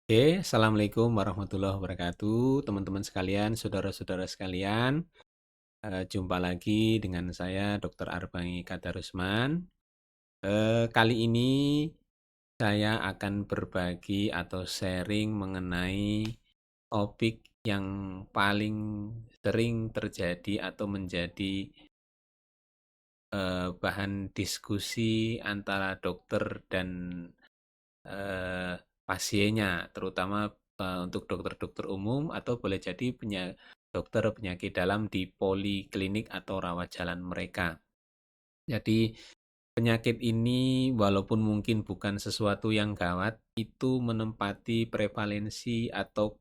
Oke, Assalamualaikum warahmatullahi wabarakatuh, teman-teman sekalian, saudara-saudara sekalian. Jumpa lagi dengan saya, Dr. Arbangi Kadarusman. Kali ini saya akan berbagi atau sharing mengenai topik yang paling sering terjadi atau menjadi bahan diskusi antara dokter dan pasiennya, terutama, untuk dokter-dokter umum atau boleh jadi dokter penyakit dalam di poliklinik atau rawat jalan mereka. Jadi, penyakit ini walaupun mungkin bukan sesuatu yang gawat, itu menempati prevalensi atau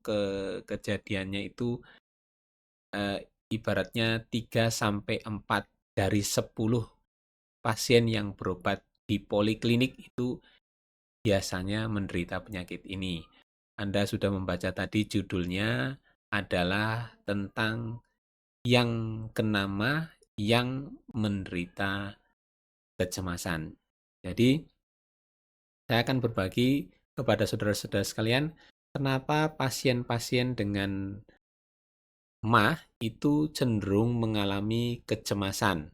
kejadiannya itu, eee, ibaratnya 3 sampai 4 dari 10 pasien yang berobat di poliklinik itu biasanya menderita penyakit ini. Anda sudah membaca tadi judulnya adalah tentang yang kena MAH yang menderita kecemasan. Jadi, saya akan berbagi kepada saudara-saudara sekalian, kenapa pasien-pasien dengan MAH itu cenderung mengalami kecemasan.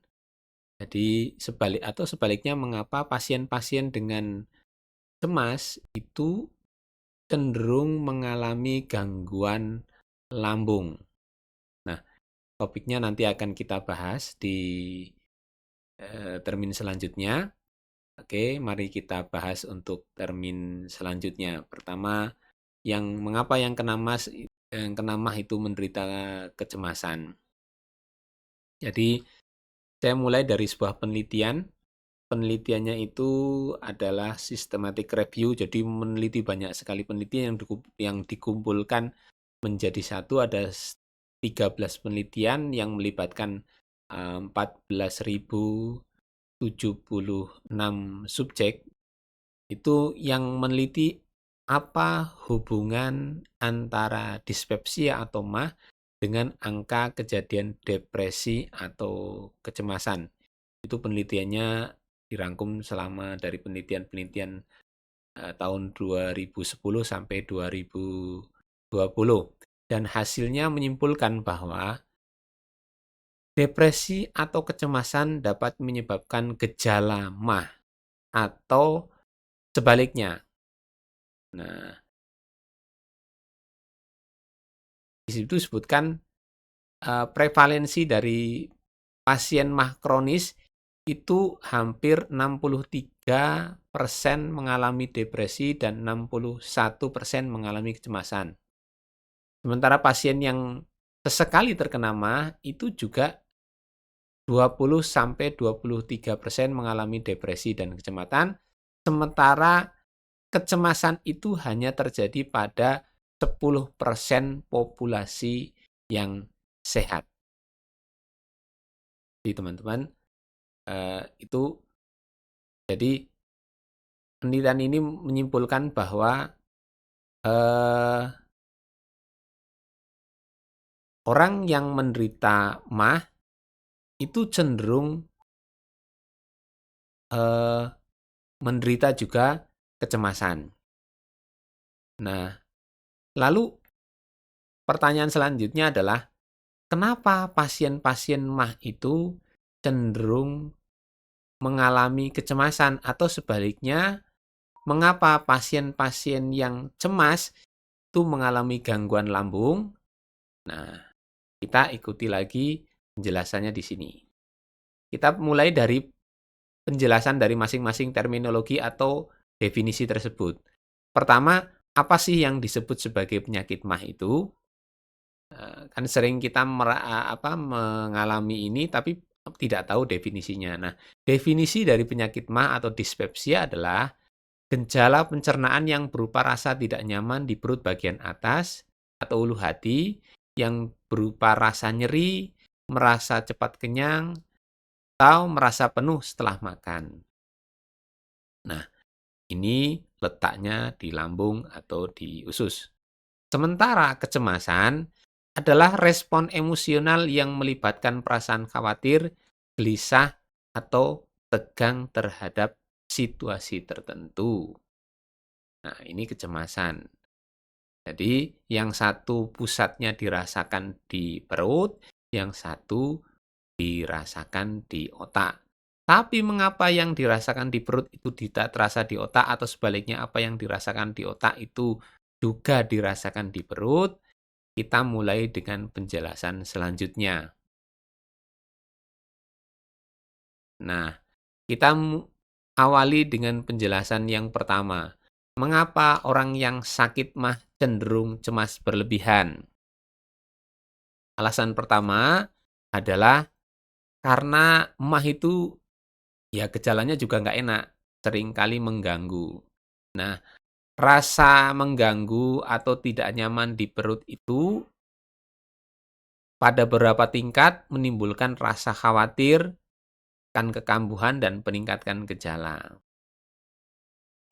Jadi, sebaliknya mengapa pasien-pasien dengan cemas itu cenderung mengalami gangguan lambung. Nah, topiknya nanti akan kita bahas di termin selanjutnya. Oke, mari kita bahas untuk termin selanjutnya. Pertama, mengapa yang kena MAH itu menderita kecemasan. Jadi, saya mulai dari sebuah penelitian. Penelitiannya itu adalah systematic review, jadi meneliti banyak sekali penelitian yang dikumpulkan menjadi satu. Ada 13 penelitian yang melibatkan 14.076 subjek. Itu yang meneliti apa hubungan antara dispepsia atau MAH dengan angka kejadian depresi atau kecemasan. Itu penelitiannya dirangkum selama dari penelitian-penelitian tahun 2010 sampai 2020. Dan hasilnya menyimpulkan bahwa depresi atau kecemasan dapat menyebabkan gejala MAH atau sebaliknya. Nah, di situ disebutkan prevalensi dari pasien MAH kronis itu hampir 63% mengalami depresi dan 61% mengalami kecemasan. Sementara pasien yang sesekali terkena MAH itu juga 20-23% mengalami depresi dan kecemasan, sementara kecemasan itu hanya terjadi pada 10% populasi yang sehat. Jadi teman-teman, itu jadi penelitian ini menyimpulkan bahwa orang yang menderita MAH itu cenderung menderita juga kecemasan. Nah, lalu pertanyaan selanjutnya adalah, kenapa pasien-pasien MAH itu cenderung mengalami kecemasan atau sebaliknya, mengapa pasien-pasien yang cemas itu mengalami gangguan lambung? Nah, kita ikuti lagi penjelasannya di sini. Kita mulai dari penjelasan dari masing-masing terminologi atau definisi tersebut. Pertama, apa sih yang disebut sebagai penyakit MAH itu? Kan sering kita mengalami ini tapi tidak tahu definisinya. Nah, definisi dari penyakit MAH atau dispepsia adalah gejala pencernaan yang berupa rasa tidak nyaman di perut bagian atas atau ulu hati, yang berupa rasa nyeri, merasa cepat kenyang, atau merasa penuh setelah makan. Nah, ini letaknya di lambung atau di usus. Sementara kecemasan adalah respon emosional yang melibatkan perasaan khawatir, gelisah, atau tegang terhadap situasi tertentu. Nah, ini kecemasan. Jadi yang satu pusatnya dirasakan di perut, yang satu dirasakan di otak. Tapi mengapa yang dirasakan di perut itu tidak terasa di otak atau sebaliknya apa yang dirasakan di otak itu juga dirasakan di perut? Kita mulai dengan penjelasan selanjutnya. Nah, kita awali dengan penjelasan yang pertama. Mengapa orang yang sakit mah cenderung cemas berlebihan? Alasan pertama adalah karena emah itu ya gejalanya juga nggak enak, seringkali mengganggu. Nah, rasa mengganggu atau tidak nyaman di perut itu pada beberapa tingkat menimbulkan rasa khawatir, kan kekambuhan dan peningkatkan gejala.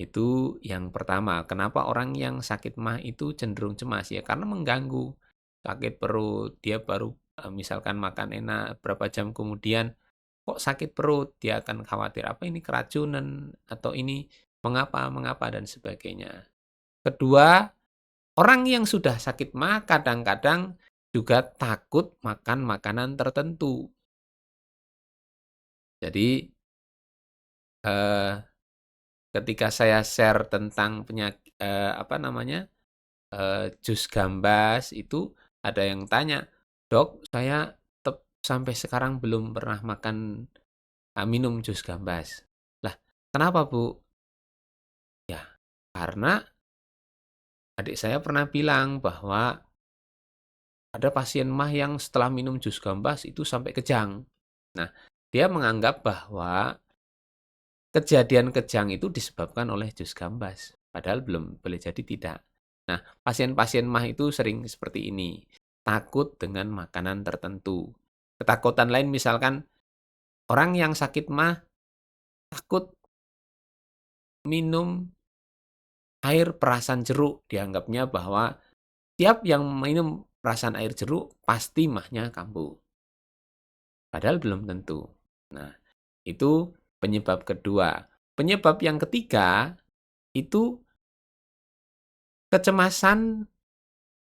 Itu yang pertama, kenapa orang yang sakit mah itu cenderung cemas ya karena mengganggu. Sakit perut, dia baru misalkan makan enak, berapa jam kemudian kok sakit perut, dia akan khawatir apa ini keracunan atau ini mengapa mengapa dan sebagainya. Kedua, orang yang sudah sakit mah kadang-kadang juga takut makan makanan tertentu. Jadi, eee, ketika saya share tentang apa namanya, jus gambas itu ada yang tanya, "Dok, saya sampai sekarang belum pernah minum jus gambas." Lah, kenapa, Bu? Ya, karena adik saya pernah bilang bahwa ada pasien mah yang setelah minum jus gambas itu sampai kejang. Nah, dia menganggap bahwa kejadian kejang itu disebabkan oleh jus gambas, padahal belum boleh jadi tidak. Nah, pasien-pasien mah itu sering seperti ini, takut dengan makanan tertentu. Ketakutan lain misalkan orang yang sakit mah takut minum air perasan jeruk, dianggapnya bahwa tiap yang minum perasan air jeruk pasti mahnya kambuh. Padahal belum tentu. Nah, itu penyebab kedua. Penyebab yang ketiga itu kecemasan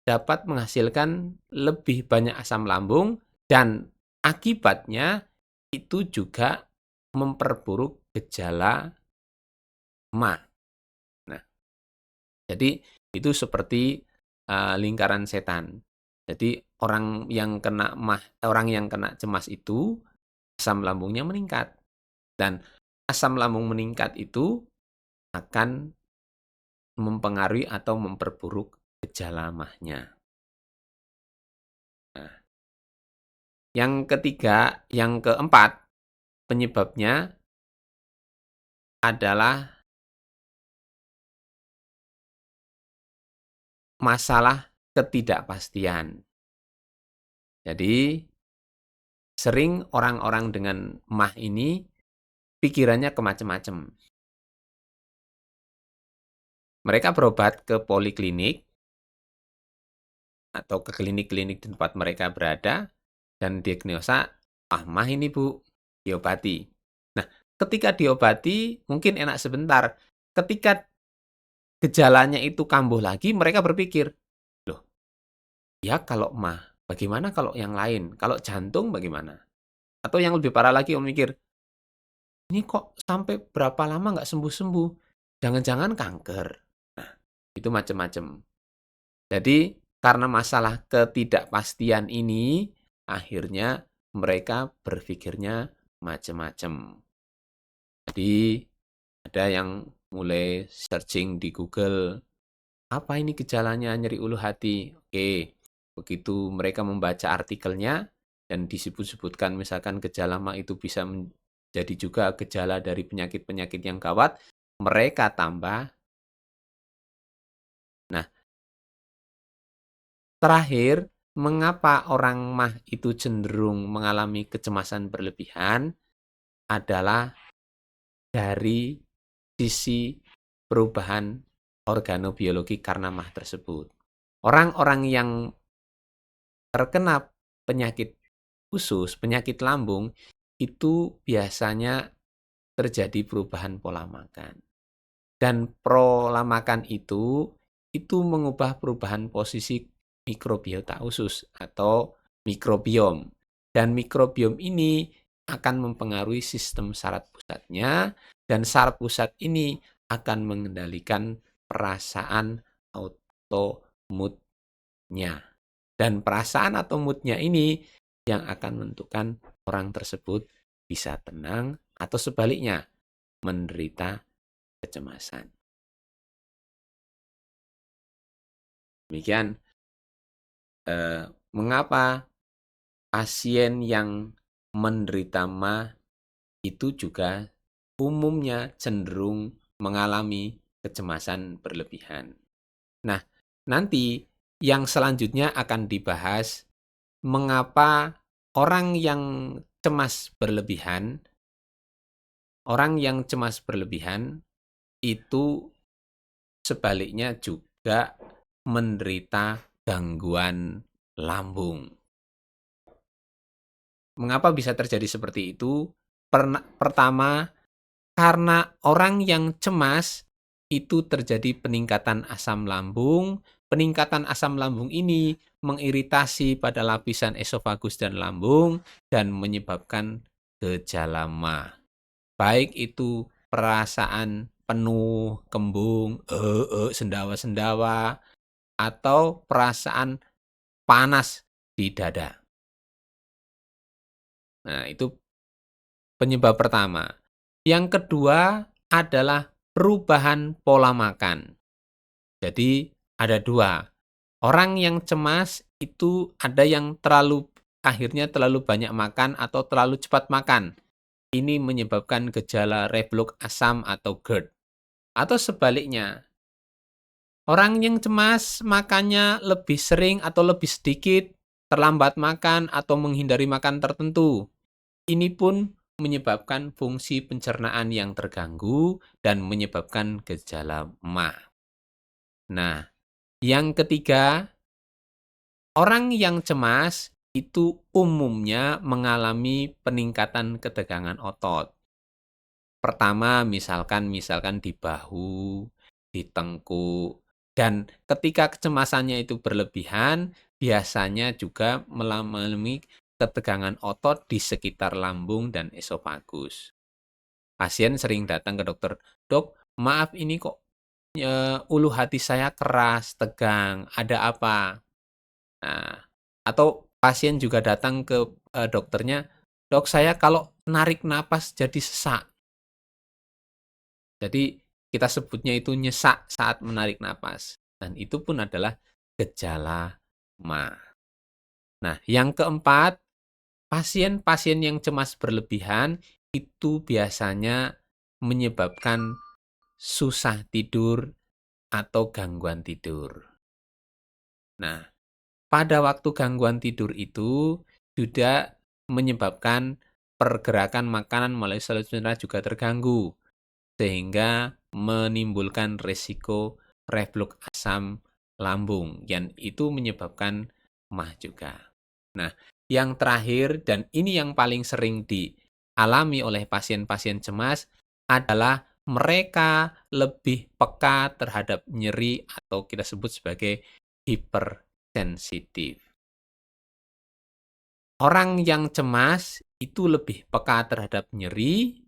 dapat menghasilkan lebih banyak asam lambung dan akibatnya itu juga memperburuk gejala MAH. Nah, jadi itu seperti lingkaran setan. Jadi orang yang kena cemas itu asam lambungnya meningkat dan asam lambung meningkat itu akan mempengaruhi atau memperburuk gejala MAH-nya. Nah, yang ketiga, yang keempat, penyebabnya adalah masalah ketidakpastian. Jadi, sering orang-orang dengan MAH ini pikirannya ke macam-macam. Mereka berobat ke poliklinik atau ke klinik-klinik di tempat mereka berada dan diagnosa, "Ah, MAH ini, Bu." Diobati. Nah, ketika diobati mungkin enak sebentar. Ketika gejalanya itu kambuh lagi, mereka berpikir, "Loh, ya kalau MAH, bagaimana kalau yang lain? Kalau jantung bagaimana?" Atau yang lebih parah lagi, om mikir, "Ini kok sampai berapa lama nggak sembuh-sembuh? Jangan-jangan kanker." Nah, itu macam-macam. Jadi, karena masalah ketidakpastian ini, akhirnya mereka berpikirnya macam-macam. Jadi, ada yang mulai searching di Google, apa ini gejalanya nyeri ulu hati? Oke, begitu mereka membaca artikelnya dan disebut-sebutkan misalkan gejala MA itu bisa menjadi juga gejala dari penyakit-penyakit yang gawat, mereka tambah. Nah, terakhir, mengapa orang MAH itu cenderung mengalami kecemasan berlebihan adalah dari sisi perubahan organobiologi karena MAH tersebut. Orang-orang yang terkena penyakit khusus, penyakit lambung, itu biasanya terjadi perubahan pola makan. Dan pola makan itu itu mengubah perubahan posisi mikrobiota usus atau mikrobiom. Dan mikrobiom ini akan mempengaruhi sistem saraf pusatnya, dan saraf pusat ini akan mengendalikan perasaan atau mood-nya. Dan perasaan atau mood-nya ini yang akan menentukan orang tersebut bisa tenang atau sebaliknya menderita kecemasan. Demikian mengapa pasien yang menderita MA itu juga umumnya cenderung mengalami kecemasan berlebihan. Nah, nanti yang selanjutnya akan dibahas mengapa orang yang cemas berlebihan, itu sebaliknya juga menderita gangguan lambung. Mengapa bisa terjadi seperti itu? Pertama, karena orang yang cemas itu terjadi peningkatan asam lambung. Peningkatan asam lambung ini mengiritasi pada lapisan esofagus dan lambung dan menyebabkan gejala MA. Baik itu perasaan penuh, kembung, sendawa-sendawa, atau perasaan panas di dada. Nah, itu penyebab pertama. Yang kedua adalah perubahan pola makan. Jadi ada dua. Orang yang cemas itu ada yang akhirnya terlalu banyak makan atau terlalu cepat makan. Ini menyebabkan gejala reflux asam atau GERD. Atau sebaliknya, orang yang cemas makannya lebih sering atau lebih sedikit, terlambat makan atau menghindari makan tertentu. Ini pun menyebabkan fungsi pencernaan yang terganggu dan menyebabkan gejala MA. Nah, yang ketiga, orang yang cemas itu umumnya mengalami peningkatan ketegangan otot. Pertama, misalkan di bahu, di tengkuk, dan ketika kecemasannya itu berlebihan, biasanya juga mengalami ketegangan otot di sekitar lambung dan esofagus. Pasien sering datang ke dokter, "Dok, maaf ini kok ulu hati saya keras, tegang, ada apa?" Nah, atau pasien juga datang ke dokternya, "Dok, saya kalau narik napas jadi sesak." Jadi kita sebutnya itu nyesak saat menarik napas. Dan itu pun adalah gejala MA. Nah, yang keempat, pasien-pasien yang cemas berlebihan itu biasanya menyebabkan susah tidur atau gangguan tidur. Nah, pada waktu gangguan tidur itu juga menyebabkan pergerakan makanan melalui saluran cerna juga terganggu, sehingga menimbulkan risiko reflux asam lambung, yang itu menyebabkan MAH juga. Nah, yang terakhir dan ini yang paling sering dialami oleh pasien-pasien cemas adalah mereka lebih peka terhadap nyeri atau kita sebut sebagai hipersensitif. Orang yang cemas itu lebih peka terhadap nyeri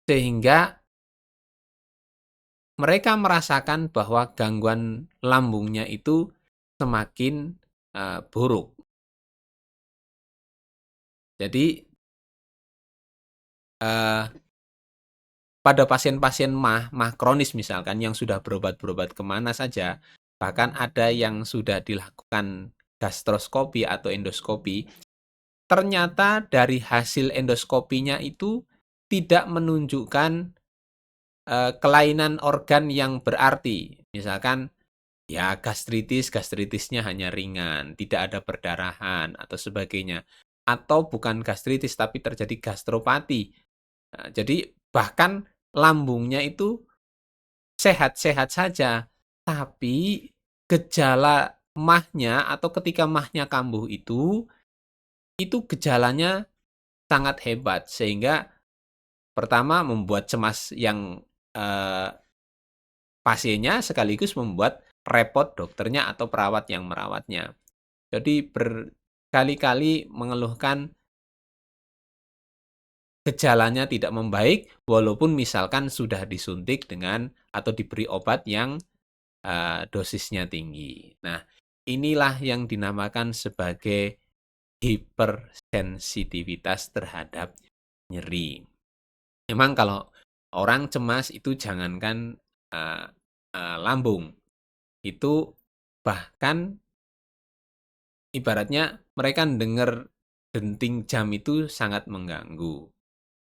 sehingga mereka merasakan bahwa gangguan lambungnya itu semakin buruk. Jadi pada pasien-pasien MAH kronis misalkan yang sudah berobat-berobat kemana saja, bahkan ada yang sudah dilakukan gastroskopi atau endoskopi, ternyata dari hasil endoskopinya itu tidak menunjukkan kelainan organ yang berarti. Misalkan ya gastritisnya hanya ringan, tidak ada perdarahan atau sebagainya. Atau bukan gastritis tapi terjadi gastropati. Nah, jadi bahkan lambungnya itu sehat-sehat saja, tapi gejala MAH-nya atau ketika MAH-nya kambuh itu gejalanya sangat hebat sehingga pertama membuat cemas yang eee, pasiennya sekaligus membuat repot dokternya atau perawat yang merawatnya. Jadi berkali-kali mengeluhkan gejalanya tidak membaik, walaupun misalkan sudah disuntik dengan atau diberi obat yang dosisnya tinggi. Nah, inilah yang dinamakan sebagai hipersensitivitas terhadap nyeri. Memang kalau orang cemas itu jangankan eee eee, lambung, itu bahkan ibaratnya mereka dengar denting jam itu sangat mengganggu.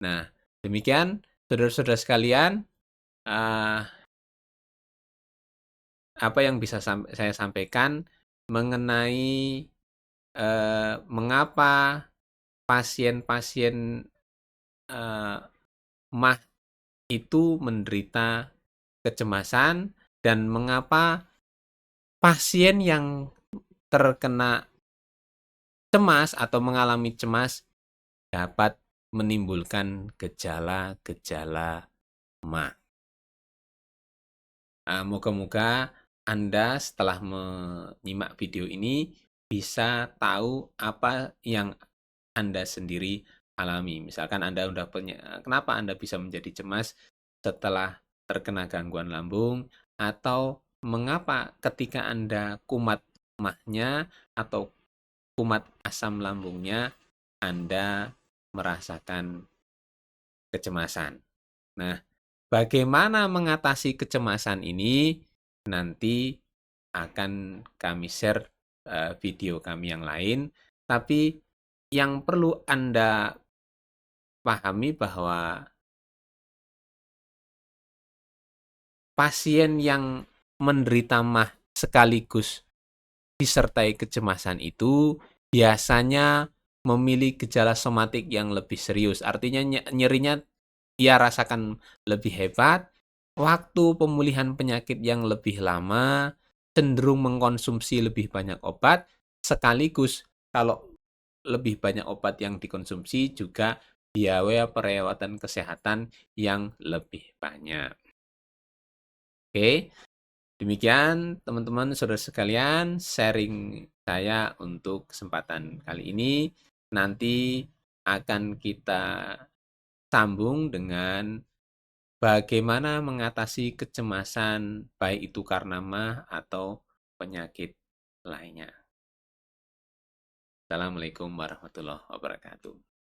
Nah, demikian saudara-saudara sekalian, eee, apa yang bisa saya sampaikan mengenai, mengapa pasien-pasien, eee, MAH itu menderita kecemasan dan mengapa pasien yang terkena cemas atau mengalami cemas dapat menimbulkan gejala-gejala MAH. Moga-moga Anda setelah menyimak video ini bisa tahu apa yang Anda sendiri alami. Misalkan Anda udah punya kenapa Anda bisa menjadi cemas setelah terkena gangguan lambung, atau mengapa ketika Anda kumat MAH-nya atau kumat asam lambungnya, Anda merasakan kecemasan. Nah, bagaimana mengatasi kecemasan ini? Nanti akan kami share video kami yang lain, tapi yang perlu Anda pahami bahwa pasien yang menderita MAH sekaligus disertai kecemasan itu biasanya memiliki gejala somatik yang lebih serius. Artinya nyerinya ia rasakan lebih hebat, waktu pemulihan penyakit yang lebih lama, cenderung mengkonsumsi lebih banyak obat, sekaligus kalau lebih banyak obat yang dikonsumsi juga biaya perawatan kesehatan yang lebih banyak. Oke, demikian teman-teman saudara sekalian sharing saya untuk kesempatan kali ini. Nanti akan kita sambung dengan bagaimana mengatasi kecemasan, baik itu karena MAH atau penyakit lainnya. Assalamualaikum warahmatullahi wabarakatuh.